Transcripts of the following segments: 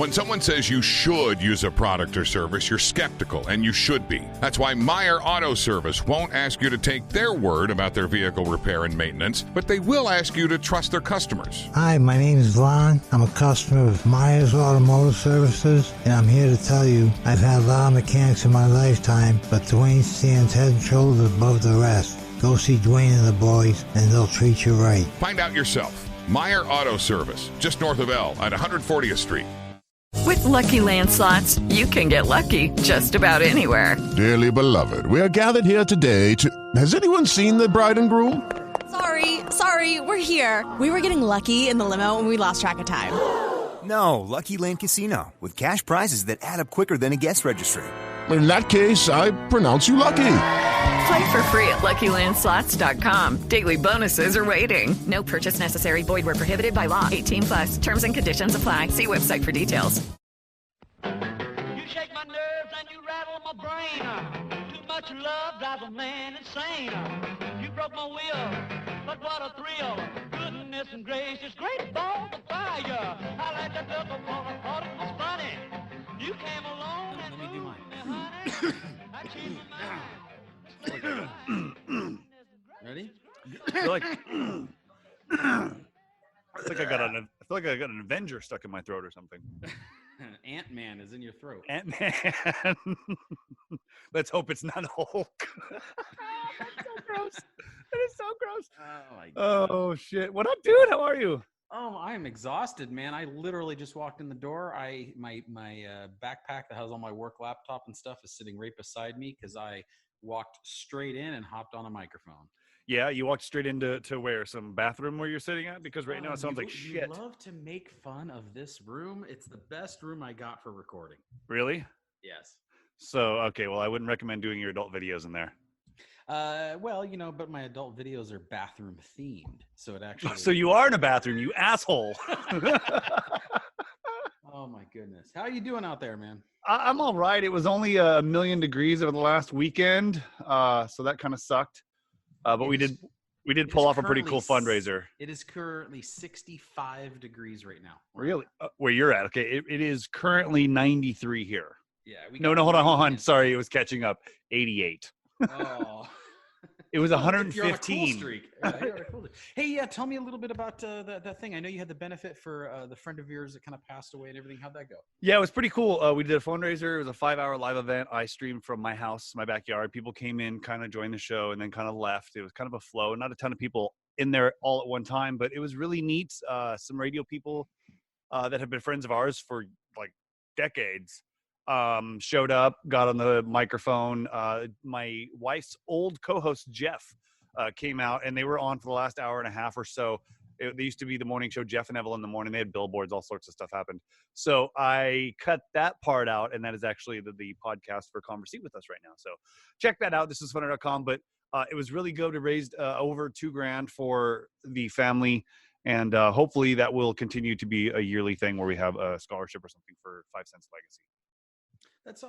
When someone says you should use a product or service, you're skeptical, and you should be. That's why Meyer Auto Service won't ask you to take their word about their vehicle repair and maintenance, but they will ask you to trust their customers. Hi, my name is Lon. I'm a customer of Myers Automotive Services, and I'm here to tell you I've had a lot of mechanics in my lifetime, but Dwayne stands head and shoulders above the rest. Go see Dwayne and the boys, and they'll treat you right. Find out yourself. Meyer Auto Service, just north of L at 140th Street. With Lucky Land Slots, you can get lucky just about anywhere. Dearly beloved, we are gathered here today to... Has anyone seen the bride and groom? Sorry, we're here. We were getting lucky in the limo and we lost track of time. No, Lucky Land Casino, with cash prizes that add up quicker than a guest registry. In that case, I pronounce you lucky. Play for free at LuckyLandSlots.com. Daily bonuses are waiting. No purchase necessary. Void where prohibited by law. 18+. Terms and conditions apply. See website for details. You shake my nerves and you rattle my brain. Too much love drives a man insane. You broke my will, but what a thrill. Goodness and gracious, great balls of fire. I like that look of I thought it was funny. You came along and moved me, honey. I changed my mind. Ready? I feel like I got an Avenger stuck in my throat or something. Ant-Man is in your throat. Ant-Man. Let's hope it's not Hulk. That's so gross. That is so gross. Oh my God. Oh shit. What up, dude? How are you? Oh, I am exhausted, man. I literally just walked in the door. My backpack that has all my work laptop and stuff is sitting right beside me because I walked straight in and hopped on a microphone. Yeah, you walked straight into where? Some bathroom where you're sitting at? Because right now it sounds like shit. You love to make fun of this room. It's the best room I got for recording. Really? Yes. So, okay, well, I wouldn't recommend doing your adult videos in there. Well, but my adult videos are bathroom themed. So it actually... So you are in a bathroom, you asshole. Oh my goodness. How are you doing out there, man? I'm all right. It was only 1,000,000 degrees over the last weekend. So that kind of sucked. But we did pull off a pretty cool fundraiser. It is currently 65 degrees right now. Really? Where you're at. Okay. It is currently 93 here. Yeah. No, hold on. Sorry. It was catching up. 88. Oh. It was 115. You're on a cool streak. Hey, yeah, tell me a little bit about that thing. I know you had the benefit for the friend of yours that kind of passed away and everything. How'd that go? Yeah, it was pretty cool. We did a fundraiser. It was a 5-hour live event. I streamed from my house, my backyard. People came in, kind of joined the show, and then kind of left. It was kind of a flow. Not a ton of people in there all at one time, but it was really neat. Some radio people that have been friends of ours for like decades showed up, got on the microphone. My wife's old co-host Jeff came out, and they were on for the last hour and a half or so. They used to be the morning show, Jeff and Evelyn in the morning. They had billboards, all sorts of stuff happened. So I cut that part out, and that is actually the podcast for Conversate With Us right now. So check that out. This is funner.com, but it was really good. It raised over $2,000 for the family, and hopefully that will continue to be a yearly thing where we have a scholarship or something for 5 Cents Legacy. That's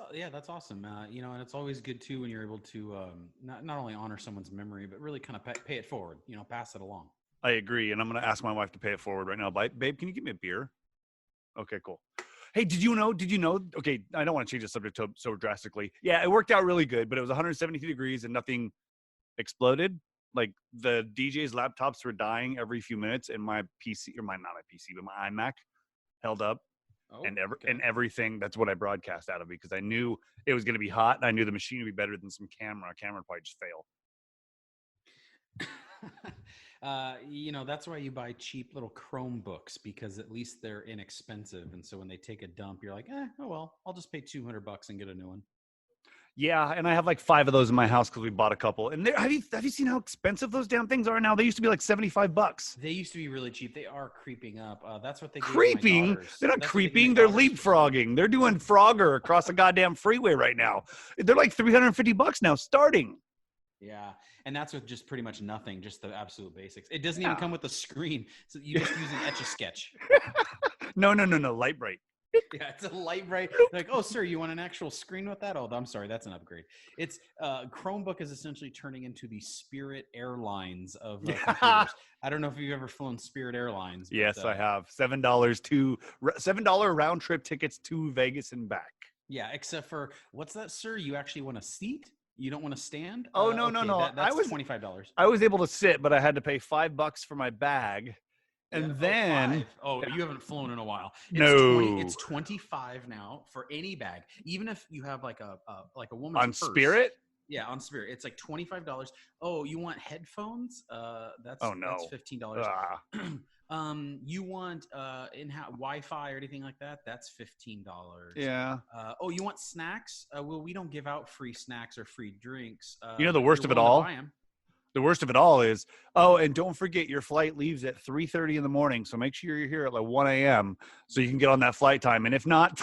awesome. And it's always good too when you're able to not only honor someone's memory, but really kind of pay it forward. Pass it along. I agree, and I'm going to ask my wife to pay it forward right now. Babe, can you give me a beer? Okay, cool. Hey, did you know? Okay, I don't want to change the subject so drastically. Yeah, it worked out really good, but it was 172 degrees and nothing exploded. Like the DJ's laptops were dying every few minutes, and my PC, or not my PC, but my iMac held up. And everything. That's what I broadcast out of because I knew it was going to be hot, and I knew the machine would be better than some camera. A camera would probably just fail. That's why you buy cheap little Chromebooks because at least they're inexpensive, and so when they take a dump, you're like, oh well, I'll just pay $200 and get a new one. Yeah, and I have like 5 of those in my house because we bought a couple. And have you seen how expensive those damn things are now? They used to be like $75. They used to be really cheap. They are creeping up. That's what they creeping. They're not creeping. They're leapfrogging. They're doing Frogger across the goddamn freeway right now. They're like $350 now, starting. Yeah, and that's with just pretty much nothing, just the absolute basics. It doesn't even come with a screen, so you just use an Etch-a-Sketch. No, Light Bright. Yeah, it's a light bright. Like, oh, sir, you want an actual screen with that? Oh, I'm sorry, that's an upgrade. It's Chromebook is essentially turning into the Spirit Airlines of computers. I don't know if you've ever flown Spirit Airlines. But, yes, I have. $7 round trip tickets to Vegas and back. Yeah, except for what's that, sir? You actually want a seat? You don't want to stand? Oh no. That's $25. I was able to sit, but I had to pay $5 for my bag. And then, you haven't flown in a while. It's 25 now for any bag, even if you have like a woman's on purse. Spirit. Yeah, on Spirit, it's like $25. Oh, you want headphones? That's $15. You want in-house Wi-Fi or anything like that? That's $15. Yeah. You want snacks? Well, we don't give out free snacks or free drinks. The worst of it all. The worst of it all is, and don't forget your flight leaves at 3:30 in the morning. So make sure you're here at like 1 a.m. so you can get on that flight time. And if not,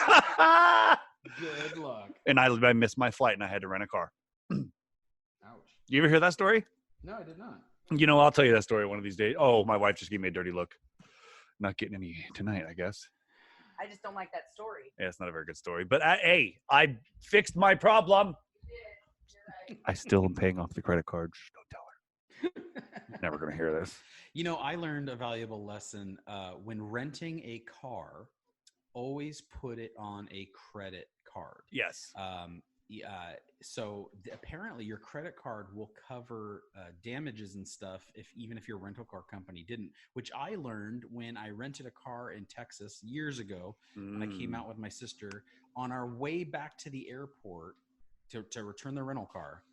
good luck. And I missed my flight and I had to rent a car. Ouch. You ever hear that story? No, I did not. I'll tell you that story one of these days. Oh, my wife just gave me a dirty look. Not getting any tonight, I guess. I just don't like that story. Yeah, it's not a very good story. But I fixed my problem. You did. You're right. I still am paying off the credit card. Shh, don't tell her. Never going to hear this. I learned a valuable lesson when renting a car. Always put it on a credit card. Yes. So apparently your credit card will cover damages and stuff even if your rental car company didn't, which I learned when I rented a car in Texas years ago. When I came out with my sister on our way back to the airport to return the rental car.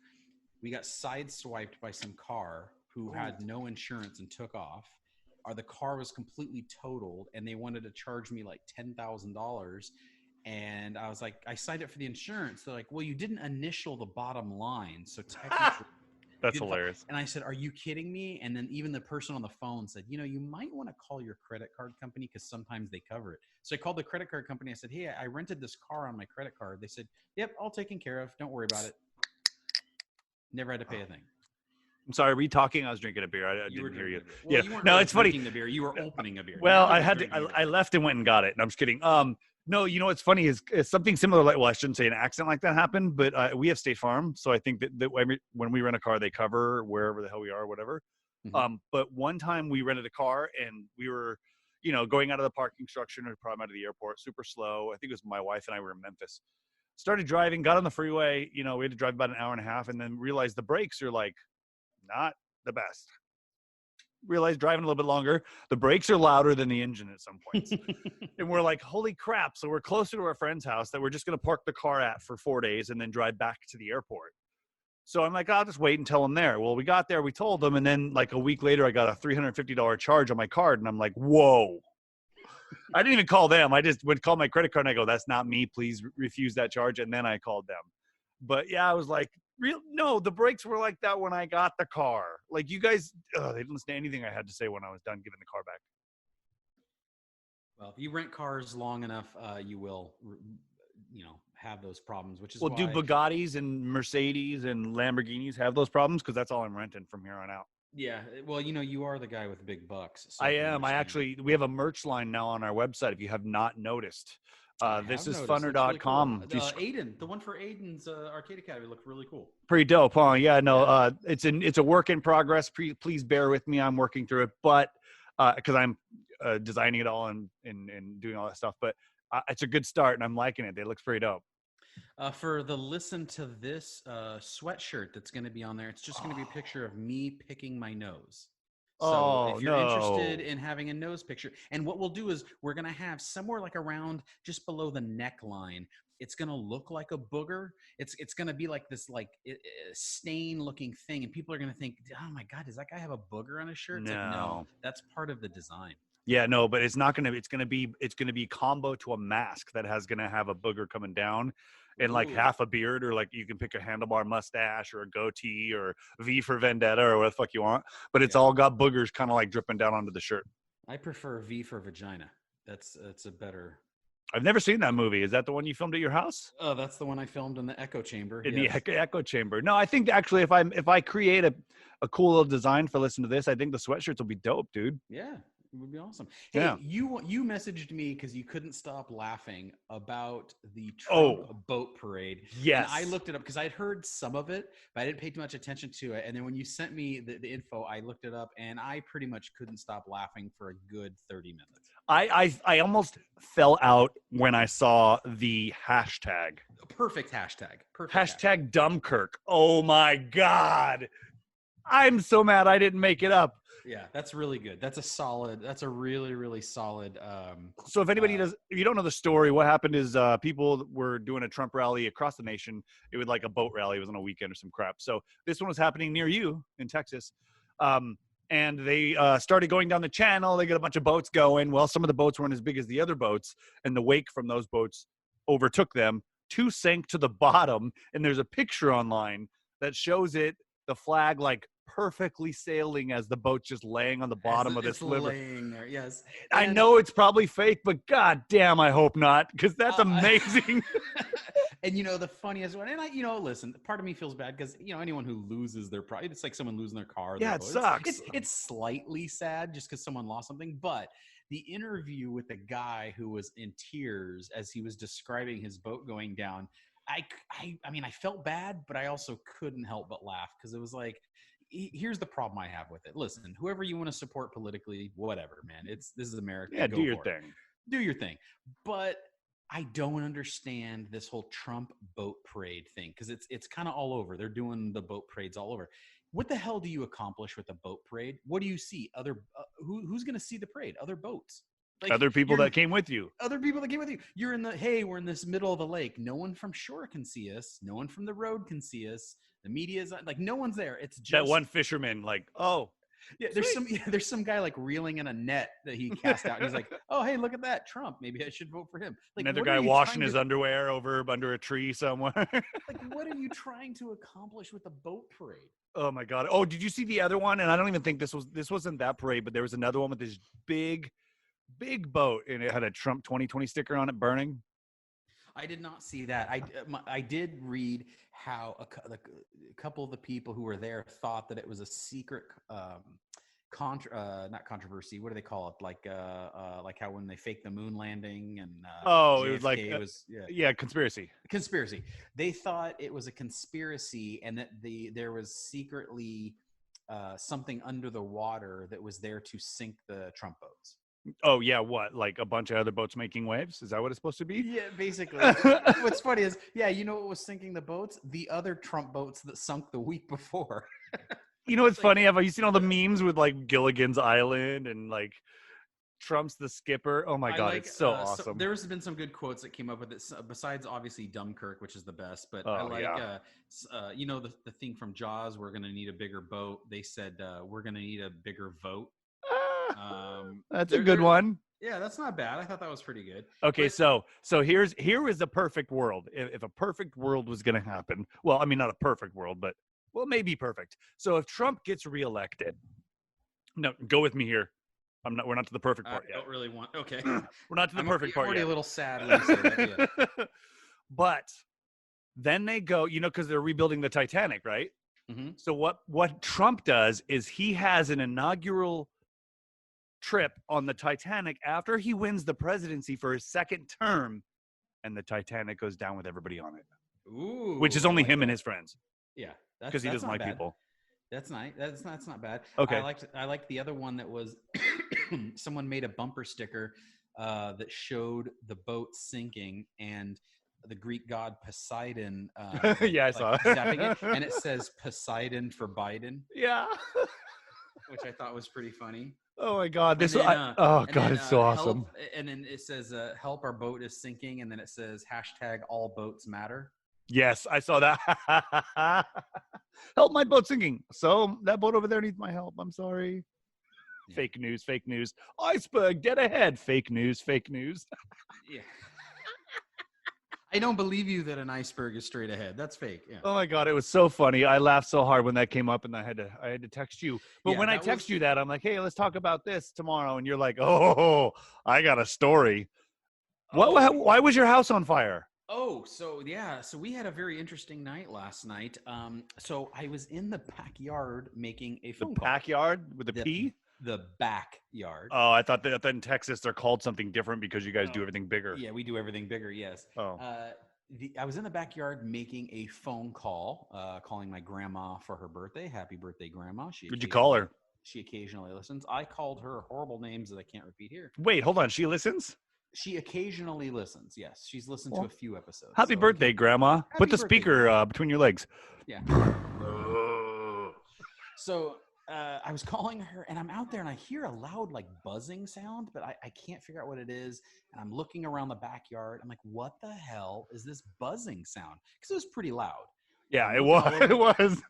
We got sideswiped by some car who had no insurance and took off. The car was completely totaled and they wanted to charge me like $10,000. And I was like, I signed up for the insurance. They're like, well, you didn't initial the bottom line. So technically. That's hilarious. And I said, are you kidding me? And then even the person on the phone said, you might want to call your credit card company because sometimes they cover it. So I called the credit card company. I said, hey, I rented this car on my credit card. They said, yep, all taken care of. Don't worry about it. Never had to pay a thing. I'm sorry, were you talking? I was drinking a beer. I didn't hear you. Well, you weren't really it's funny. The beer. You were opening a beer. Well, I left and went and got it. No, I'm just kidding. No, what's funny is something similar. I shouldn't say an accident like that happened, but we have State Farm, so I think that when we rent a car, they cover wherever the hell we are, or whatever. Mm-hmm. But one time we rented a car and we were, going out of the parking structure, probably out of the airport, super slow. I think it was my wife and I were in Memphis. Started driving, got on the freeway. We had to drive about an hour and a half, and then realized the brakes are like not the best. Realized driving a little bit longer, the brakes are louder than the engine at some points. And we're like, holy crap. So we're closer to our friend's house that we're just going to park the car at for 4 days and then drive back to the airport. So I'm like, I'll just wait until I'm there. Well, we got there, we told them. And then like a week later, I got a $350 charge on my card. And I'm like, whoa. I didn't even call them. I just would call my credit card and I go, that's not me. Please refuse that charge. And then I called them. But yeah, I was like, no, the brakes were like that when I got the car. Like you guys, they didn't listen to anything I had to say when I was done giving the car back. Well, if you rent cars long enough, you will, have those problems, which is why. Do Bugattis and Mercedes and Lamborghinis have those problems? Because that's all I'm renting from here on out. Yeah. Well, you are the guy with big bucks. So I am. We have a merch line now on our website. If you have not noticed, this is funner.com. Really cool. Aiden, the one for Aiden's Arcade Academy looked really cool. Pretty dope, huh? Yeah, no, it's a work in progress. Please bear with me. I'm working through it, but because I'm designing it all and doing all that stuff, but it's a good start and I'm liking it. It looks pretty dope. For the listen to this sweatshirt that's going to be on there, it's just going to be a picture of me picking my nose. So if you're interested in having a nose picture, and what we'll do is we're going to have somewhere like around just below the neckline, it's going to look like a booger. It's going to be like this stain looking thing. And people are going to think, oh my God, does that guy have a booger on his shirt? It's like, no, that's part of the design. Yeah, no, but it's not going to, it's going to be combo to a mask that has going to have a booger coming down and like half a beard, or like you can pick a handlebar mustache or a goatee or V for Vendetta or what the fuck you want. But it's all got boogers kind of like dripping down onto the shirt. I prefer V for Vagina. That's a better. I've never seen that movie. Is that the one you filmed at your house? Oh, that's the one I filmed in the echo chamber. In the echo chamber. No, I think actually if I create a cool little design for listen to this, I think the sweatshirts will be dope, dude. Yeah. It would be awesome. Hey, Yeah. you messaged me because you couldn't stop laughing about the Trump boat parade. Yes. And I looked it up because I'd heard some of it, but I didn't pay too much attention to it. And then when you sent me the info, I looked it up, and I pretty much couldn't stop laughing for a good 30 minutes. I almost fell out when I saw the hashtag. Perfect hashtag. Perfect Hashtag Dumbkirk. Oh my God. I'm so mad I didn't make it up. Yeah, that's really good. That's a really, really solid. So if anybody if you don't know the story, what happened is people were doing a Trump rally across the nation. It was like a boat rally. It was on a weekend or some crap. So this one was happening near you in Texas. And they started going down the channel. They got a bunch of boats going. Well, some of the boats weren't as big as the other boats, and the wake from those boats overtook them. 2 sank to the bottom, and there's a picture online that shows it, the flag like perfectly sailing as the boat's just laying on the bottom of this river. Laying there, yes. I know it's probably fake, but god damn, I hope not, because that's amazing. And the funniest one, and listen, part of me feels bad because anyone who loses their pride, it's like someone losing their car. Yeah, it sucks. It's slightly sad just because someone lost something, but the interview with the guy who was in tears as he was describing his boat going down, I mean, I felt bad, but I also couldn't help but laugh because it was like, here's the problem I have with it. Listen, whoever you want to support politically, whatever, man. This is America. Yeah, Go do your for it. thing. Do your thing. But I don't understand this whole Trump boat parade thing because it's kind of all over. They're doing the boat parades all over. What the hell do you accomplish with a boat parade? What do you see? Who's going to see the parade? Other boats. Like, other people that came with you. Other people that came with you. You're we're in this middle of the lake. No one from shore can see us. No one from the road can see us. The media is like, no one's there. It's just that one fisherman, like, oh. Yeah, there's some guy like reeling in a net that he cast out. And he's like, oh, hey, look at that, Trump. Maybe I should vote for him. Like, another guy washing his underwear over under a tree somewhere. Like, what are you trying to accomplish with the boat parade? Oh my God. Oh, did you see the other one? And I don't even think this wasn't that parade, but there was another one with this big boat, and it had a Trump 2020 sticker on it burning. I did not see that. I did read how a couple of the people who were there thought that it was a secret not controversy. What do they call it? Like how when they faked the moon landing and it was like conspiracy. Conspiracy. They thought it was a conspiracy and that there was secretly something under the water that was there to sink the Trump boats. Oh, yeah, what? Like a bunch of other boats making waves? Is that what it's supposed to be? Yeah, basically. What's funny is, what was sinking the boats? The other Trump boats that sunk the week before. You know what's funny? Have you seen all the memes with like Gilligan's Island and like Trump's the skipper? Oh my God, it's so awesome. So there's been some good quotes that came up with it, besides obviously Dumbkirk, which is the best. But I like, the thing from Jaws, we're going to need a bigger boat. They said, we're going to need a bigger vote. That's a good one. Yeah, that's not bad. I thought that was pretty good. Okay, so here is a perfect world. If a perfect world was going to happen, well, I mean, not a perfect world, but maybe perfect. So if Trump gets reelected, no, go with me here. We're not to the perfect part yet. I don't really want. Okay, we're not to the perfect part yet. I'm already a little sad when you say that. Yeah. But then they go, because they're rebuilding the Titanic, right? Mm-hmm. So what Trump does is he has an inaugural trip on the Titanic after he wins the presidency for his second term, and the Titanic goes down with everybody on it. Ooh, which is only him and his friends. Yeah, because he doesn't like people. That's nice. That's not bad. Okay, I liked the other one that was someone made a bumper sticker that showed the boat sinking and the Greek god Poseidon. Yeah, I saw it. And it says Poseidon for Biden. Yeah, which I thought was pretty funny. Oh my God! It's so awesome. Help, and then it says, "Help! Our boat is sinking." And then it says hashtag All Boats Matter. Yes, I saw that. Help! My boat sinking. So that boat over there needs my help. I'm sorry. Yeah. Fake news. Fake news. Iceberg dead ahead. Fake news. Fake news. Yeah. I don't believe you that an iceberg is straight ahead. That's fake. Yeah. Oh my God, it was so funny. I laughed so hard when that came up, and I had to text you. But when I text you that, I'm like, hey, let's talk about this tomorrow, and you're like, oh, I got a story. Why was your house on fire? Oh, so we had a very interesting night last night. So I was in the backyard making a phone call. Backyard with a P? the backyard. Oh, I thought that in Texas they're called something different because you guys do everything bigger. Yeah, we do everything bigger. Yes. Oh. I was in the backyard making a phone call, calling my grandma for her birthday. Happy birthday, Grandma. Who'd you call her? She occasionally listens. I called her horrible names that I can't repeat here. Wait, hold on. She listens? She occasionally listens. Yes, she's listened to a few episodes. Happy birthday, Grandma. Put the speaker between your legs. Yeah. So I was calling her, and I'm out there, and I hear a loud, like, buzzing sound, but I can't figure out what it is. And I'm looking around the backyard. I'm like, what the hell is this buzzing sound? Because it was pretty loud. Yeah, it was. It was.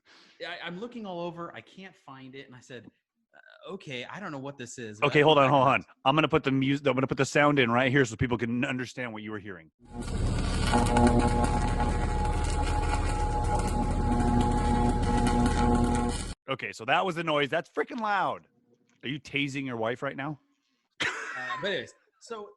I'm looking all over. I can't find it. And I said, okay, I don't know what this is. Okay, hold on. I'm gonna put the music. I'm gonna put the sound in right here so people can understand what you were hearing. Okay, so that was the noise. That's freaking loud. Are you tasing your wife right now? But anyways, so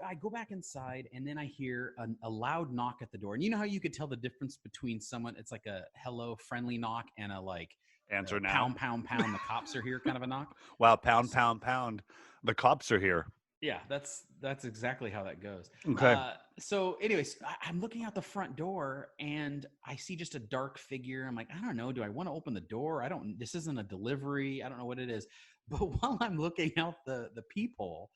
I go back inside, and then I hear a loud knock at the door. And you know how you could tell the difference between someone? It's like a hello, friendly knock, and a like. Answer now. Pound, pound, pound. The cops are here kind of a knock. Wow, pound, pound, pound. The cops are here. Yeah, that's exactly how that goes. Okay. So anyways, I'm looking out the front door, and I see just a dark figure. I'm like, I don't know. Do I want to open the door? This isn't a delivery. I don't know what it is. But while I'm looking out the peephole,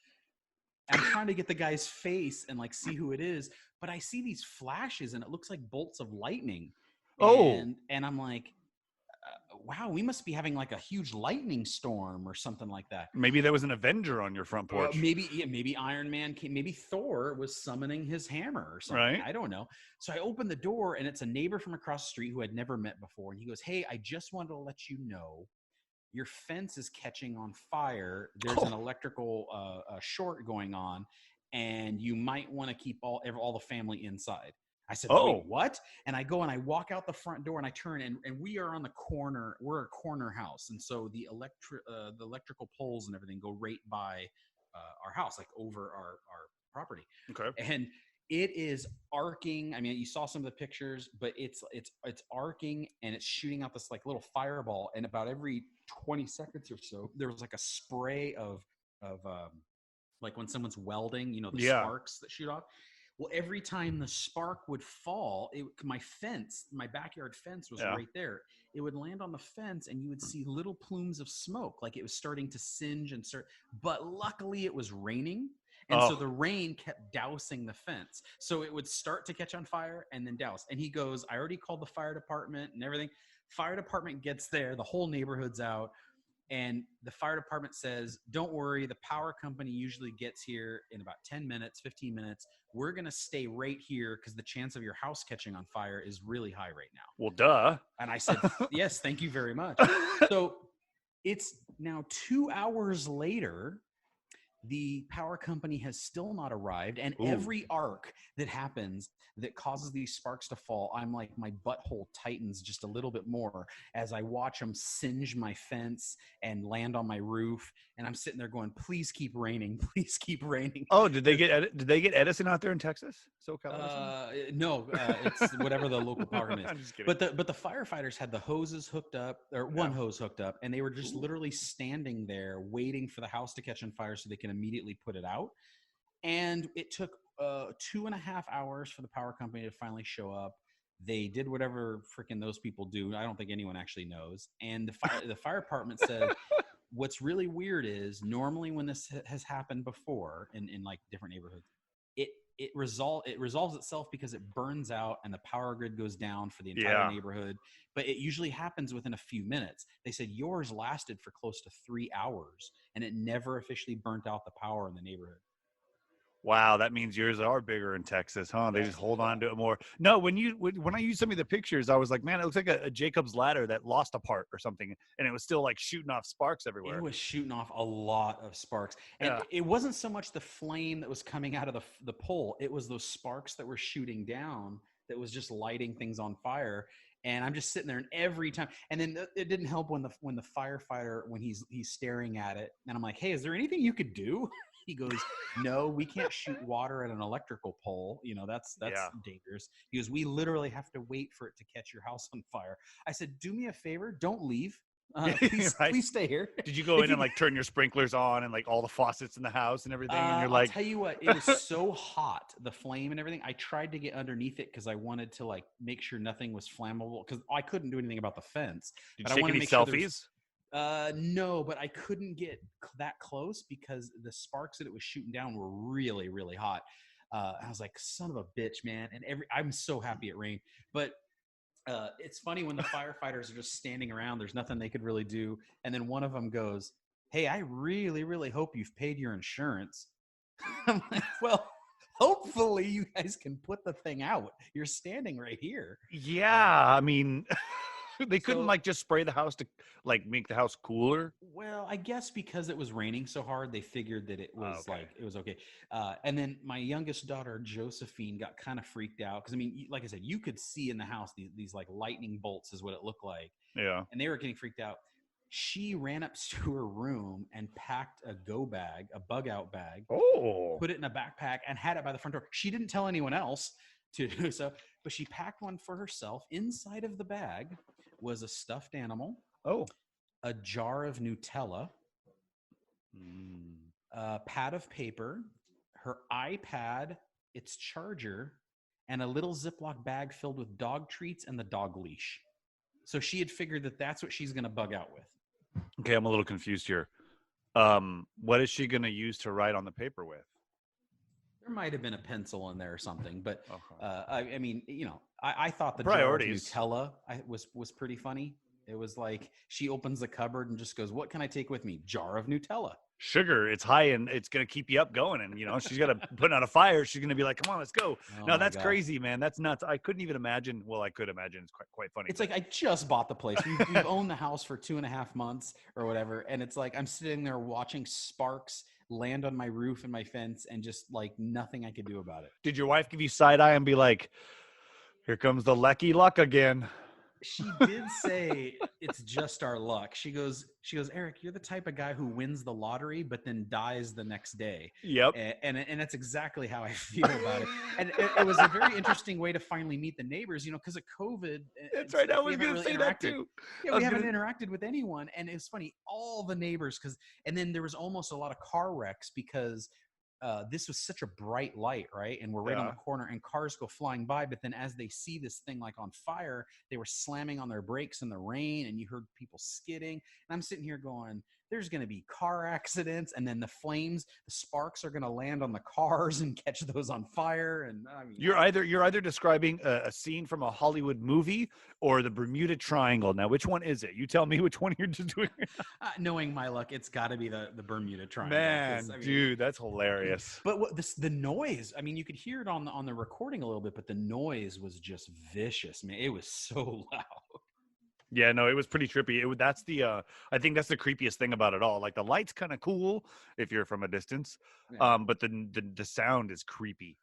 I'm trying to get the guy's face and like see who it is. But I see these flashes, and it looks like bolts of lightning. And I'm like, wow, we must be having like a huge lightning storm or something like that. Maybe there was an Avenger on your front porch. Maybe Iron Man came. Maybe Thor was summoning his hammer or something. Right. I don't know. So I opened the door, and it's a neighbor from across the street who I'd never met before. And he goes, hey, I just wanted to let you know your fence is catching on fire. There's an electrical short going on, and you might want to keep all the family inside. I said, wait, what? And I go and I walk out the front door, and I turn, and we are on the corner. We're a corner house. And so the electrical poles and everything go right by our house, like over our property. Okay. And it is arcing. I mean, you saw some of the pictures, but it's arcing, and it's shooting out this like little fireball. And about every 20 seconds or so, there was like a spray of like when someone's welding, you know, the sparks that shoot off. Well, every time the spark would fall, my backyard fence was right there. It would land on the fence, and you would see little plumes of smoke, like it was starting to singe and start. But luckily, it was raining, and so the rain kept dousing the fence. So it would start to catch on fire and then douse. And he goes, I already called the fire department and everything. Fire department gets there. The whole neighborhood's out. And the fire department says, don't worry, the power company usually gets here in about 10 minutes, 15 minutes. We're going to stay right here because the chance of your house catching on fire is really high right now. Well, duh. And I said, yes, thank you very much. So it's now 2 hours later. The power company has still not arrived. And every arc that happens that causes these sparks to fall, I'm like, my butthole tightens just a little bit more as I watch them singe my fence and land on my roof. And I'm sitting there going, please keep raining. Please keep raining. Oh, did they get Edison out there in Texas? SoCal? No, it's whatever the local power company is. I'm just kidding. But the firefighters had the hoses hooked up, or one hose hooked up, and they were just literally standing there waiting for the house to catch on fire so they can immediately put it out. And it took 2.5 hours for the power company to finally show up. They did whatever freaking those people do. I don't think anyone actually knows. And the fire department said, what's really weird is normally when this has happened before in like different neighborhoods, it resolves itself because it burns out and the power grid goes down for the entire neighborhood. But it usually happens within a few minutes. They said yours lasted for close to 3 hours, and it never officially burnt out the power in the neighborhood. Wow, that means yours are bigger in Texas, huh? They just hold on to it more. No, when I used some of the pictures, I was like, man, it looks like a Jacob's ladder that lost a part or something, and it was still like shooting off sparks everywhere. It was shooting off a lot of sparks, and it wasn't so much the flame that was coming out of the pole; it was those sparks that were shooting down that was just lighting things on fire. And I'm just sitting there, and every time, and then it didn't help when the firefighter, when he's staring at it, and I'm like, hey, is there anything you could do? He goes, no, we can't shoot water at an electrical pole. You know, that's dangerous. He goes, we literally have to wait for it to catch your house on fire. I said, do me a favor, don't leave. Please stay here. Did you go in and like turn your sprinklers on and like all the faucets in the house and everything? And you're like, I'll tell you what, it was so hot, the flame and everything. I tried to get underneath it because I wanted to like make sure nothing was flammable because I couldn't do anything about the fence. did you take any selfies? No, but I couldn't get that close because the sparks that it was shooting down were really, really hot. I was like, son of a bitch, man. And I'm so happy it rained. But it's funny when the firefighters are just standing around, there's nothing they could really do. And then one of them goes, hey, I really, really hope you've paid your insurance. I'm like, well, hopefully you guys can put the thing out. You're standing right here. Yeah. I mean, they couldn't like just spray the house to like make the house cooler. Well, I guess because it was raining so hard, they figured that it was it was okay. And then my youngest daughter, Josephine, got kind of freaked out. Cause I mean, like I said, you could see in the house, these like lightning bolts is what it looked like. Yeah. And they were getting freaked out. She ran up to her room and packed a go bag, a bug out bag, put it in a backpack and had it by the front door. She didn't tell anyone else to do so, but she packed one for herself. Inside of the bag was a stuffed animal, a jar of Nutella, a pad of paper, her iPad, its charger, and a little Ziploc bag filled with dog treats and the dog leash. So she had figured that that's what she's going to bug out with. Okay, I'm a little confused here. What is she going to use to write on the paper with? There might have been a pencil in there or something, but I mean, you know, I thought the priorities Nutella was pretty funny. It was like she opens the cupboard and just goes, "What can I take with me? Jar of Nutella." Sugar, it's high and it's going to keep you up going. And, you know, she's got to put out a fire. She's going to be like, come on, let's go. No, that's crazy, man. That's nuts. I couldn't even imagine. Well, I could imagine. It's quite funny. It's like, I just bought the place. We've owned the house for 2.5 months or whatever. And it's like, I'm sitting there watching sparks land on my roof and my fence and just like nothing I could do about it. Did your wife give you side eye and be like, here comes the lucky luck again? She did say it's just our luck. She goes, Eric, you're the type of guy who wins the lottery, but then dies the next day. Yep. And that's exactly how I feel about it. And it was a very interesting way to finally meet the neighbors, you know, because of COVID. That's right. I was going to say that too. Yeah, we haven't interacted with anyone. And it's funny, all the neighbors, and then there was almost a lot of car wrecks because this was such a bright light, right? And we're right on the corner and cars go flying by. But then as they see this thing like on fire, they were slamming on their brakes in the rain and you heard people skidding. And I'm sitting here going, there's going to be car accidents. And then the flames, the sparks are going to land on the cars and catch those on fire. And I mean, you're either describing a scene from a Hollywood movie or the Bermuda Triangle. Now, which one is it? You tell me which one you're just doing. Knowing my luck, it's got to be the Bermuda Triangle. Man, dude, that's hilarious. But the noise, I mean, you could hear it on the recording a little bit, but the noise was just vicious, man. It was so loud. Yeah, no, it was pretty trippy. That's the I think that's the creepiest thing about it all. Like the light's kind of cool if you're from a distance, but the sound is creepy.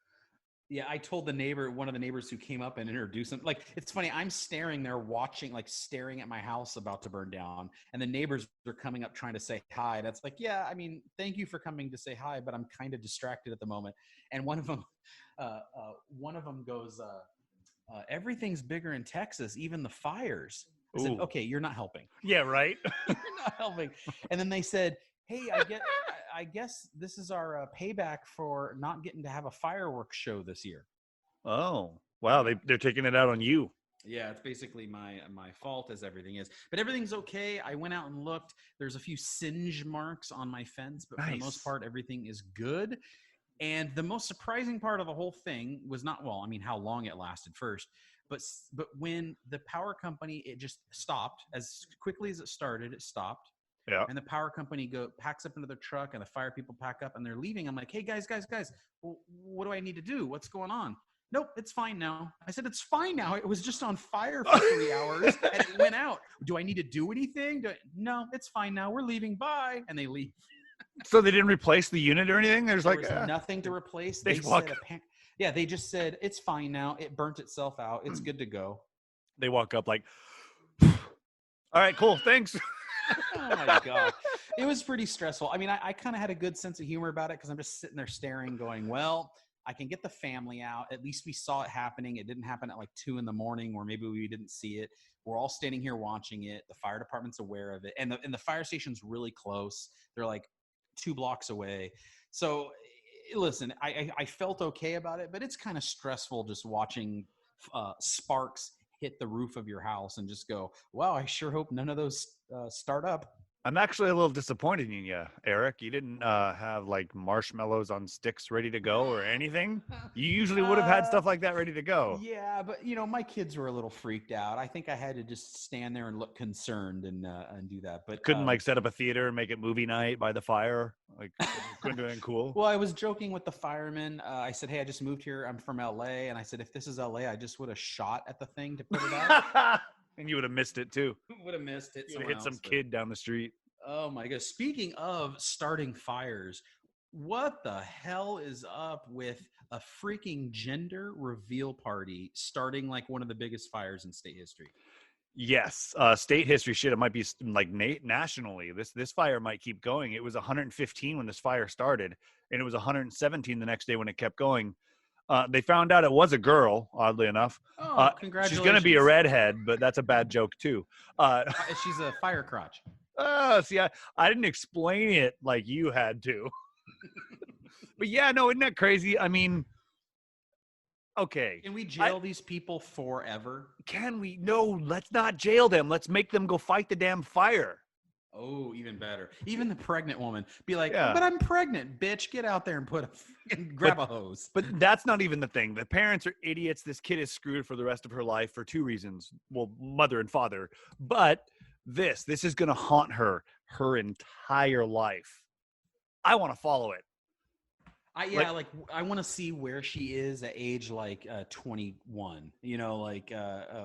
Yeah, I told one of the neighbors who came up and introduced him. Like, it's funny, I'm staring there watching, like staring at my house about to burn down. And the neighbors are coming up trying to say hi. That's like, yeah, I mean, thank you for coming to say hi, but I'm kind of distracted at the moment. And one of them goes, everything's bigger in Texas, even the fires. I said, okay, you're not helping. Yeah, right. You're not helping. And then they said, hey, I guess this is our payback for not getting to have a fireworks show this year. Oh, wow. They're taking it out on you. Yeah, it's basically my fault as everything is. But everything's okay. I went out and looked. There's a few singe marks on my fence, but for the most part, everything is good. And the most surprising part of the whole thing was not, well, I mean, how long it lasted first. But when the power company, it just stopped. As quickly as it started, it stopped. Yeah. And the power company packs up into their truck and the fire people pack up and they're leaving. I'm like, hey, guys, well, what do I need to do? What's going on? Nope, it's fine now. I said, it's fine now. It was just on fire for 3 hours and it went out. Do I need to do anything? No, it's fine now. We're leaving. Bye. And they leave. So they didn't replace the unit or anything? There was nothing to replace. Yeah, they just said, it's fine now. It burnt itself out. It's good to go. They walk up like, all right, cool, thanks. Oh, my God. It was pretty stressful. I mean, I kind of had a good sense of humor about it because I'm just sitting there staring going, well, I can get the family out. At least we saw it happening. It didn't happen at like 2 a.m, or maybe we didn't see it. We're all standing here watching it. The fire department's aware of it. And the fire station's really close. They're like 2 blocks away. So listen, I felt okay about it, but it's kind of stressful just watching sparks hit the roof of your house and just go, wow, I sure hope none of those start up. I'm actually a little disappointed in you, Eric. You didn't have like marshmallows on sticks ready to go or anything. You usually would have had stuff like that ready to go. Yeah, but my kids were a little freaked out. I think I had to just stand there and look concerned and do that. But couldn't like set up a theater and make it movie night by the fire. Like couldn't do anything cool. Well, I was joking with the firemen. I said, hey, I just moved here. I'm from LA. And I said, if this is LA, I just would have shot at the thing to put it out. And you would have missed it too. Would have missed it. You would have hit some kid down the street. Oh my God. Speaking of starting fires, what the hell is up with a freaking gender reveal party starting like one of the biggest fires in state history? Yes. State history shit. It might be like nationally. This fire might keep going. It was 115 when this fire started, and it was 117 the next day when it kept going. They found out it was a girl, oddly enough. Oh, congratulations. She's going to be a redhead, but that's a bad joke too. She's a fire crotch. See, I didn't explain it like you had to. But yeah, no, isn't that crazy? I mean, okay. Can we jail these people forever? Can we? No, let's not jail them. Let's make them go fight the damn fire. Oh, even better. Even the pregnant woman be like, but I'm pregnant, bitch. Get out there and grab a hose. But that's not even the thing. The parents are idiots. This kid is screwed for the rest of her life for 2 reasons. Well, mother and father. But this is going to haunt her entire life. I want to follow it. I want to see where she is at age 21.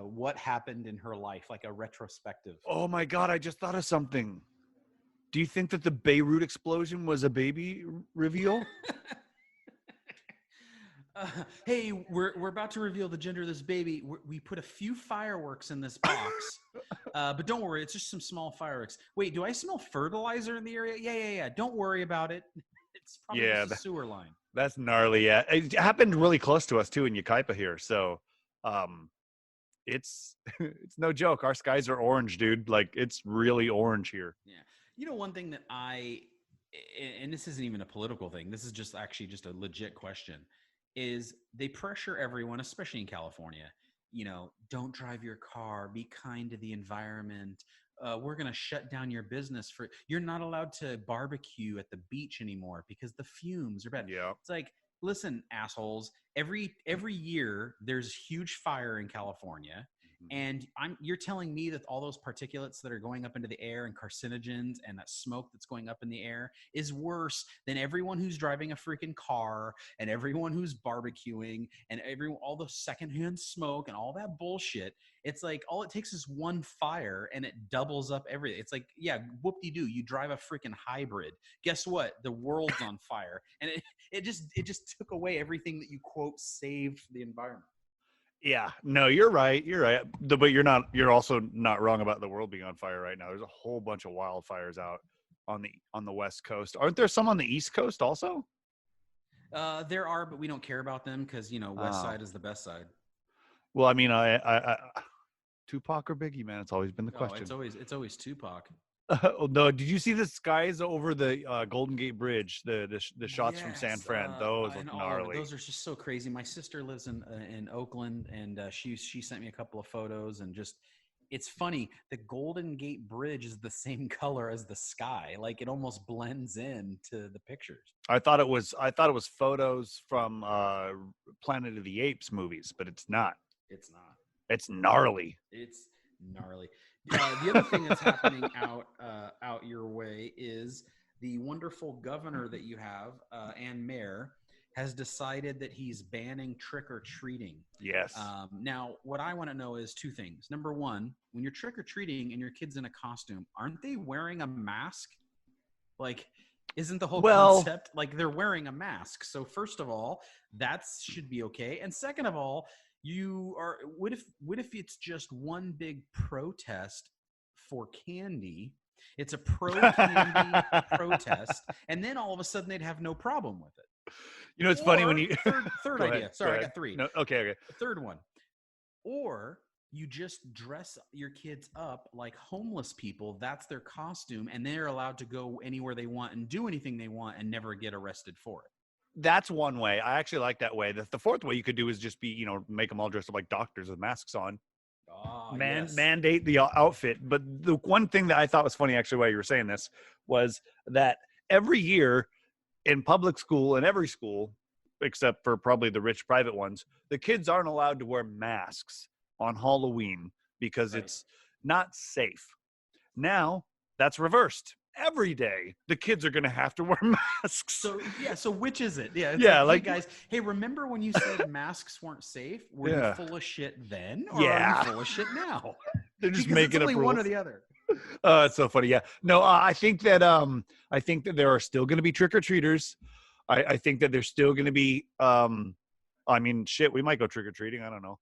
What happened in her life, like a retrospective. Oh my God, I just thought of something. Do you think that the Beirut explosion was a baby reveal? Hey, we're about to reveal the gender of this baby. We put a few fireworks in this box, but don't worry, it's just some small fireworks. Wait, do I smell fertilizer in the area? Yeah. Don't worry about it. It's probably just a sewer line. That's gnarly. Yeah, it happened really close to us too in Yucaipa here. So, it's no joke. Our skies are orange, dude. Like it's really orange here. Yeah. One thing that and this isn't even a political thing. This is just actually just a legit question. Is they pressure everyone, especially in California. Don't drive your car. Be kind to the environment. We're going to shut down your business you're not allowed to barbecue at the beach anymore because the fumes are bad. Yeah. It's like, listen, assholes, every year there's huge fire in California. And you're telling me that all those particulates that are going up into the air and carcinogens and that smoke that's going up in the air is worse than everyone who's driving a freaking car and everyone who's barbecuing and all the secondhand smoke and all that bullshit. It's like all it takes is one fire and it doubles up everything. It's like, yeah, whoop-de-doo, you drive a freaking hybrid. Guess what? The world's on fire. And it just took away everything that you quote saved for the environment. Yeah, no, you're right. But you're also not wrong about the world being on fire right now. There's a whole bunch of wildfires out on the West Coast. Aren't there some on the East Coast also? There are, but we don't care about them because West Side is the best side. Well, I mean, I Tupac or Biggie, man, it's always been the question. It's always Tupac. No, did you see the skies over the Golden Gate Bridge? The shots from San Fran, those look gnarly. Those are just so crazy. My sister lives in Oakland, and she sent me a couple of photos, and just it's funny. The Golden Gate Bridge is the same color as the sky, like it almost blends in to the pictures. I thought it was photos from Planet of the Apes movies, but it's not. It's not. It's gnarly. It's gnarly. The other thing that's happening out your way is the wonderful governor that you have and mayor has decided that he's banning trick-or-treating. Yes. Now, what I want to know is 2 things. Number 1, when you're trick-or-treating and your kid's in a costume, aren't they wearing a mask? Like, isn't the whole concept like they're wearing a mask? So first of all, that should be okay. And second of all, what if it's just one big protest for candy? It's a pro-candy protest, and then all of a sudden they'd have no problem with it. You know, it's funny when Or you third Go idea. ahead, Sorry, go I ahead. got three. No, okay. The third one. Or you just dress your kids up like homeless people. That's their costume, and they're allowed to go anywhere they want and do anything they want and never get arrested for it. That's one way. I actually like that way. The fourth way you could do is just be, you know, make them all dressed up like doctors with masks on. Yes. Mandate the outfit. But the one thing that I thought was funny, actually, while you were saying this, was that every year in public school, in every school, except for probably the rich private ones, the kids aren't allowed to wear masks on Halloween because it's not safe. Now that's reversed. Every day the kids are going to have to wear masks. So which is it? Yeah. It's Yeah, like, hey guys, hey, remember when you said masks weren't safe? Were you full of shit then? Or are you full of shit now? They're just Because making it's only up one rules. or the other. Oh, it's so funny. Yeah. No, I think that there are still going to be trick-or-treaters. I think that there's still going to be I mean, shit, we might go trick-or-treating. I don't know.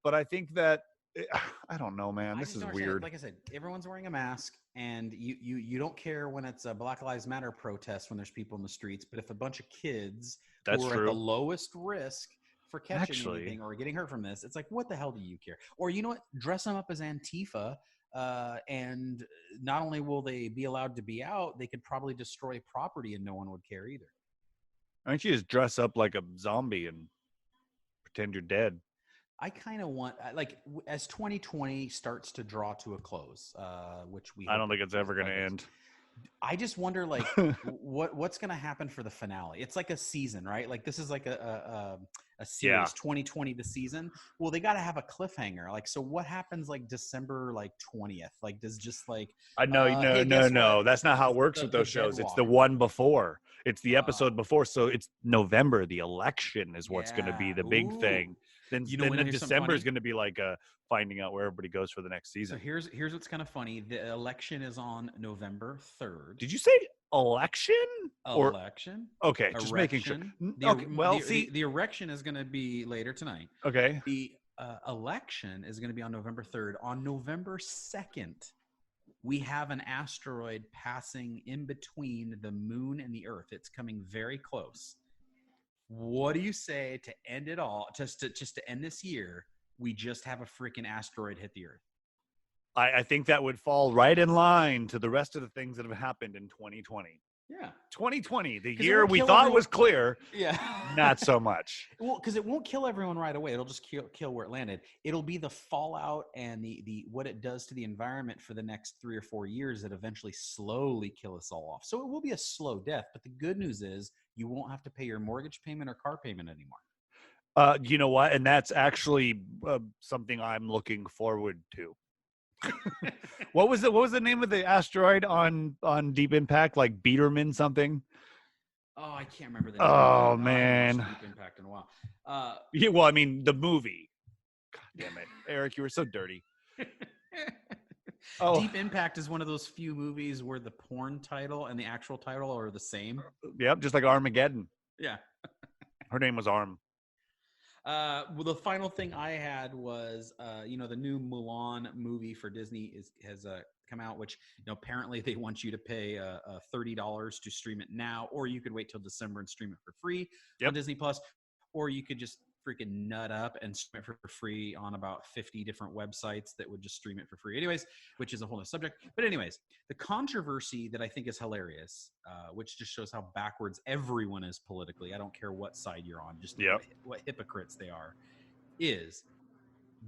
But I think that I don't know, man. This is weird. Like I said, everyone's wearing a mask, and you don't care when it's a Black Lives Matter protest when there's people in the streets. But if a bunch of kids That's who are true. at the lowest risk for catching Actually. anything or getting hurt from this, it's like, what the hell do you care? Or you know what? Dress them up as Antifa, and not only will they be allowed to be out, they could probably destroy property, and no one would care either. Why don't you just dress up like a zombie and pretend you're dead? I kind of want, as 2020 starts to draw to a close, which I don't think it's ever going to end. I just wonder, like, what's going to happen for the finale? It's like a season, right? Like, this is like a series, Yeah. 2020, the season. Well, they got to have a cliffhanger. Like, so what happens, like, December, like, 20th? Like, does just, like... No. That's not how it works with those shows. It's the one before. It's the episode before. So it's November. The election is what's going to be the big thing. Then, You know, then here's something December is funny? going to be like finding out where everybody goes for the next season. So here's what's kind of funny. The election is on November 3rd. Did you say election? Election? Okay, just making sure. Erection. Okay, well, see... The erection is going to be later tonight. Okay. The election is going to be on November 3rd. On November 2nd, we have an asteroid passing in between the moon and the Earth. It's coming very close. What do you say to end it all, just to end this year, we just have a freaking asteroid hit the Earth? I think that would fall right in line to the rest of the things that have happened in 2020. Yeah. 2020, the 'Cause it year won't we kill thought everyone. was clear. Yeah. Not so much. Well, because it won't kill everyone right away. It'll just kill where it landed. It'll be the fallout and the what it does to the environment for the next 3 or 4 years that eventually slowly kill us all off. So it will be a slow death. But the good news is you won't have to pay your mortgage payment or car payment anymore. You know what? And that's actually something I'm looking forward to. What was the name of the asteroid on Deep Impact? Like Biederman something? Oh, I can't remember the name. Oh, I haven't man. watched Deep Impact in a while. Yeah, well, I mean, the movie. God damn it. Eric, you were so dirty. Oh. Deep Impact is one of those few movies where the porn title and the actual title are the same. Yep, just like Armageddon. Yeah. Her name was Arm. Well, the final thing I had was, the new Mulan movie for Disney has come out, which, apparently they want you to pay $30 to stream it now, or you could wait till December and stream it for free on Disney Plus, or you could just freaking nut up and stream it for free on about 50 different websites that would just stream it for free anyways, which is a whole other subject. But anyways, the controversy that I think is hilarious, which just shows how backwards everyone is politically, I don't care what side you're on, just what hypocrites they are, is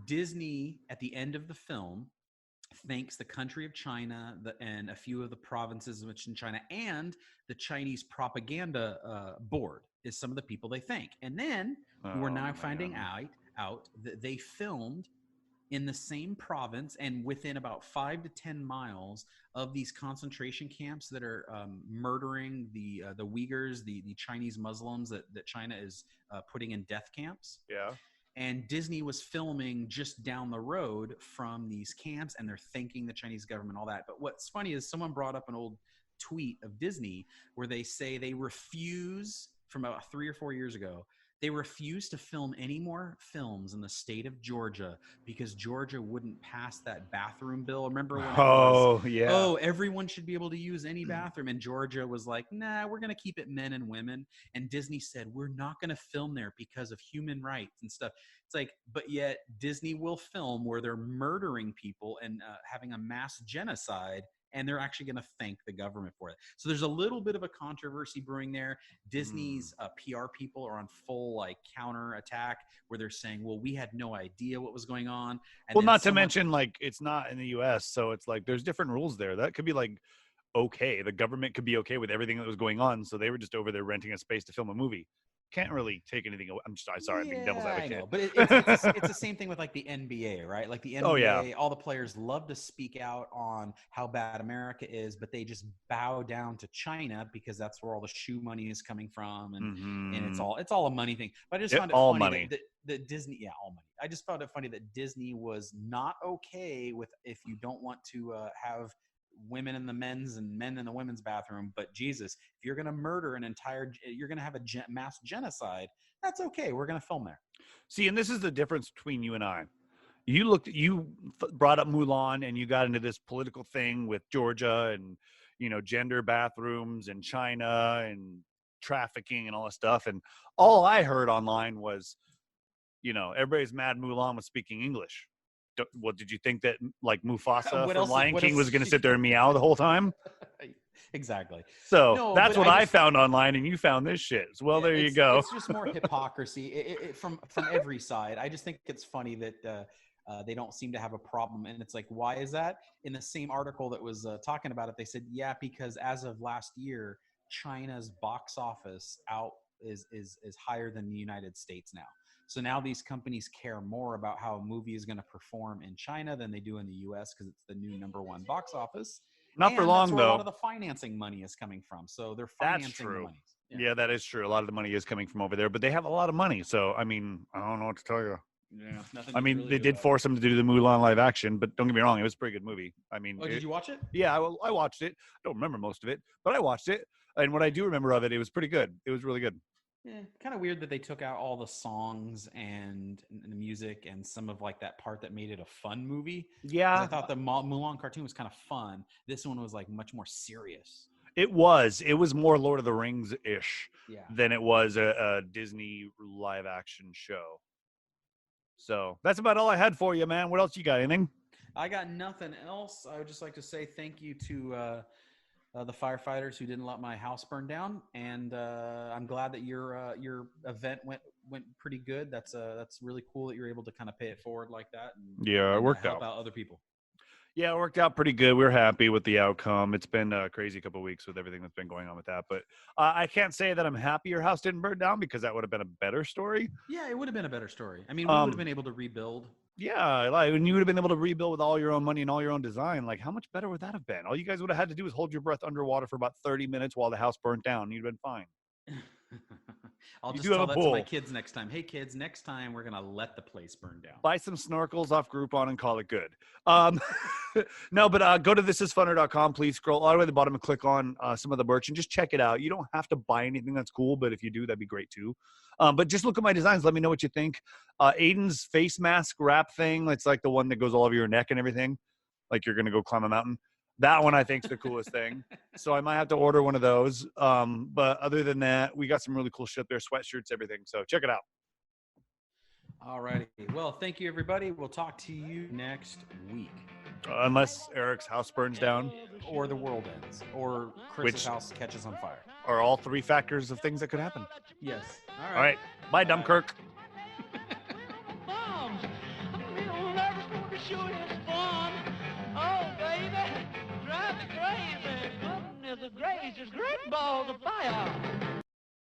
Disney at the end of the film thanks the country of China and a few of the provinces which in China and the Chinese propaganda board is some of the people they thank. And then we're now finding out that they filmed in the same province and within about 5 to 10 miles of these concentration camps that are murdering the Uyghurs, the Chinese Muslims that China is putting in death camps. Yeah. And Disney was filming just down the road from these camps, and they're thanking the Chinese government, all that. But what's funny is someone brought up an old tweet of Disney where they say they refuse, from about 3 or 4 years ago, They refused to film any more films in the state of Georgia because Georgia wouldn't pass that bathroom bill. Remember when it was, yeah. oh, everyone should be able to use any bathroom. And Georgia was like, nah, we're going to keep it men and women. And Disney said, we're not going to film there because of human rights and stuff. It's like, but yet Disney will film where they're murdering people and having a mass genocide, and they're actually going to thank the government for it. So there's a little bit of a controversy brewing there. Disney's PR people are on full like counter attack where they're saying, well, we had no idea what was going on. And well, not to mention, like, it's not in the U.S., so it's like there's different rules there. That could be like, okay, the government could be okay with everything that was going on, so they were just over there renting a space to film a movie. Can't really take anything away. I'm sorry, I'm being devil's advocate. I know, but it's the same thing with like the NBA, right? Like the NBA, all the players love to speak out on how bad America is, but they just bow down to China because that's where all the shoe money is coming from, and it's all a money thing. But I just found it all funny money. that Disney, all money. I just found it funny that Disney was not okay with if you don't want to have women in the men's and men in the women's bathroom, but Jesus, if you're going to murder you're going to have a mass genocide, that's okay. We're going to film there. See, and this is the difference between you and I. You brought up Mulan, and you got into this political thing with Georgia and, gender bathrooms and China and trafficking and all that stuff. And all I heard online was, everybody's mad Mulan was speaking English. Well, did you think that like Mufasa from Lion King was going to sit there and meow the whole time? Exactly. So that's what I found online, and you found this shit. Well, there you go. It's just more hypocrisy from every side. I just think it's funny that they don't seem to have a problem, and it's like, why is that? In the same article that was talking about it, they said, because as of last year, China's box office is higher than the United States now. So now these companies care more about how a movie is going to perform in China than they do in the U.S. because it's the new #1 box office. Not for long, that's where though. A lot of the financing money is coming from. So they're financing That's true. the money. Yeah, that is true. A lot of the money is coming from over there, but they have a lot of money. So, I mean, I don't know what to tell you. Yeah, I mean, they did force them to do the Mulan live action, but don't get me wrong, it was a pretty good movie. I mean, did you watch it? Yeah, I watched it. I don't remember most of it, but I watched it. And what I do remember of it, it was pretty good. It was really good. Yeah, kind of weird that they took out all the songs and the music and some of like that part that made it a fun movie. Yeah. I thought the Mulan cartoon was kind of fun. This one was like much more serious. It was more Lord of the Rings-ish than it was a Disney live action show. So that's about all I had for you, man. What else you got? Anything? I got nothing else. I would just like to say thank you to the firefighters who didn't let my house burn down, and I'm glad that your event went pretty good. That's really cool that you're able to kind of pay it forward like that. And, it worked help out other people. Yeah, it worked out pretty good. We're happy with the outcome. It's been a crazy couple of weeks with everything that's been going on with that, but I can't say that I'm happy your house didn't burn down because that would have been a better story. Yeah, it would have been a better story. I mean, we would have been able to rebuild. Yeah, like, and you would have been able to rebuild with all your own money and all your own design. Like, how much better would that have been? All you guys would have had to do is hold your breath underwater for about 30 minutes while the house burnt down. You'd have been fine. I'll just tell that to my kids next time. Hey, kids, next time we're going to let the place burn down. Buy some snorkels off Groupon and call it good. No, but go to thisisfunner.com. Please scroll all the way to the bottom and click on some of the merch and just check it out. You don't have to buy anything that's cool, but if you do, that'd be great too. But just look at my designs. Let me know what you think. Aiden's face mask wrap thing. It's like the one that goes all over your neck and everything. Like you're going to go climb a mountain. That one I think is the coolest thing. So I might have to order one of those. But other than that, we got some really cool shit there, sweatshirts, everything. So check it out. All righty. Well, thank you, everybody. We'll talk to you next week. Unless Eric's house burns down. Or the world ends. Or Chris's house catches on fire. Are all three factors of things that could happen. Yes. All right. Bye, Dunkirk.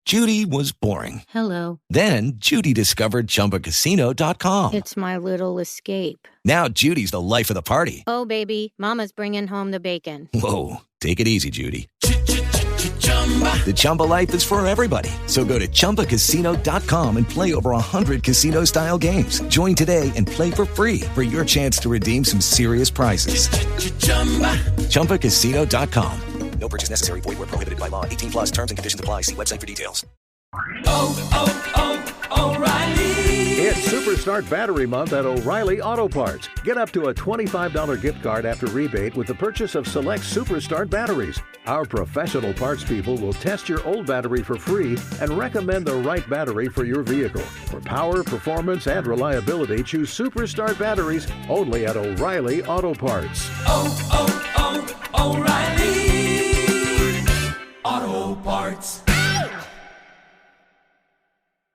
Judy was boring. Hello. Then Judy discovered ChumbaCasino.com. It's my little escape. Now Judy's the life of the party. Oh, baby, mama's bringing home the bacon. Whoa, take it easy, Judy. The Chumba life is for everybody. So go to ChumbaCasino.com and play over 100 casino-style games. Join today and play for free for your chance to redeem some serious prizes. ChumbaCasino.com. No purchase necessary. Void where prohibited by law. 18+ terms and conditions apply. See website for details. Oh, oh, It's Superstart Battery Month at O'Reilly Auto Parts. Get up to a $25 gift card after rebate with the purchase of select Superstart batteries. Our professional parts people will test your old battery for free and recommend the right battery for your vehicle. For power, performance, and reliability, choose Superstart batteries only at O'Reilly Auto Parts. O'Reilly Auto Parts.